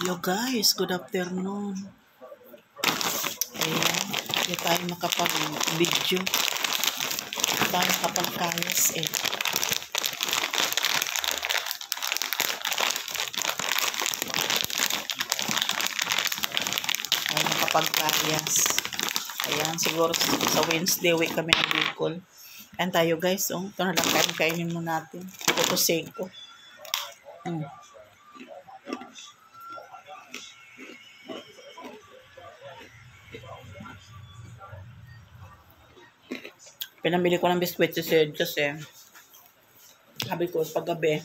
Hello guys, good afternoon. Ayan, hindi tayo makapag-video. Hindi tayo makapag-kayas eh. Tayo makapag-kayas. Ayan, siguro sa Wednesday week kami ng Bicol. Ayan tayo guys, oh. Ito na lang kainin mo natin. Ito seko. Pinamili ko ng biskwit si Sid kasi sabi ko paggabi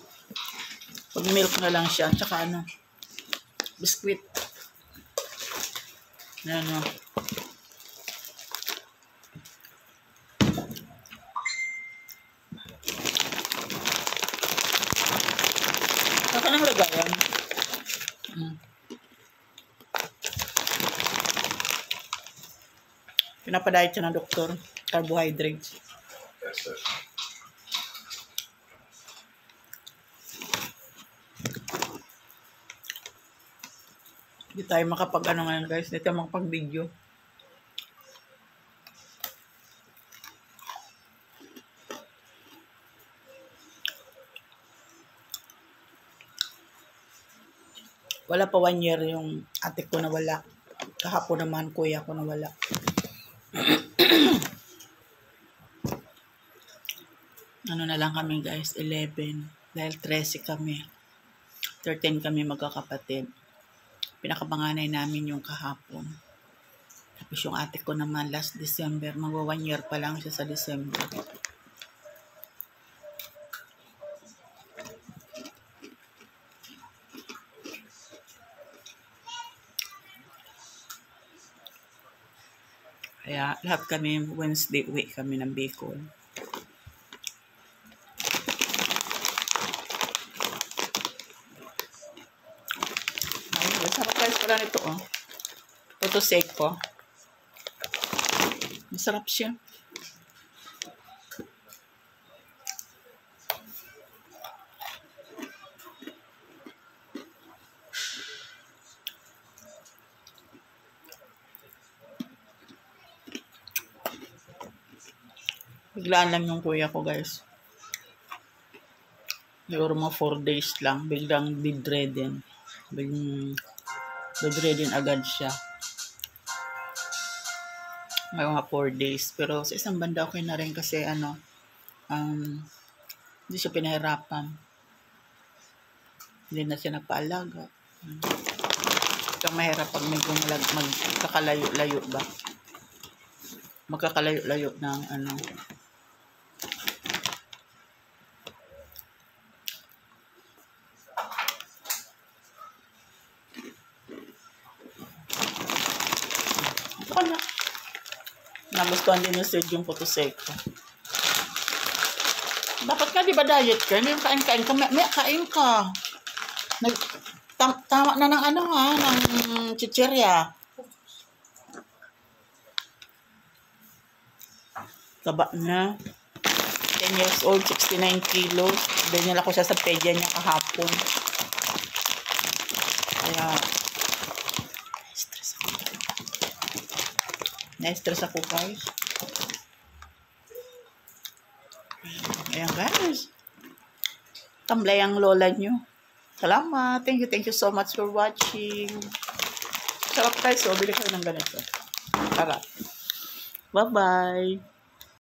pag milk na lang siya tsaka biskwit. Ayan o. Saka nang lagayan. Pinapadayat siya ng doktor. Carbohydrates. Yes, sir. Hindi tayo makapag-ano ngayon guys. Hindi tayo makapag-video. Wala pa 1 year yung ate ko na wala. Kahapon naman kuya ko na wala. Ano na lang kami guys, 11. Dahil 13 kami. 13 kami magkakapatid. Pinakapanganay namin yung kahapon. Tapos yung ate ko naman last December. Magwa 1 year pa lang siya sa December. Kaya lahat kami Wednesday week kami ng Bicol. Masarap guys pala nito oh. Ito seko. Masarap siya. Biglaan lang yung kuya ko guys. Siguro mga 4 days lang. Biglang bedridden. Bedridden agad siya. May mga 4 days. Pero sa isang banda okay na rin kasi hindi siya pinahirapan. Hindi na siya nagpaalaga. Ito mahirap pag medyo magkakalayo-layo ba. Magkakalayo-layo ng nagustuhan din ni Sid yung photoseko. Dapat ka, di ba diet ka? Hindi yung kain-kain ka. May kain ka. Tama na ng ng chichirya. Taba na. 10 years old, 69 kilos. Ganyan ako siya sa pedya niya kahapon. Kaya, na-stress ako guys. Ayan guys. Tamlay ang lola nyo. Salamat. Thank you so much for watching. Sarap guys. So, bili kayo ng ganito. Tara. Bye-bye.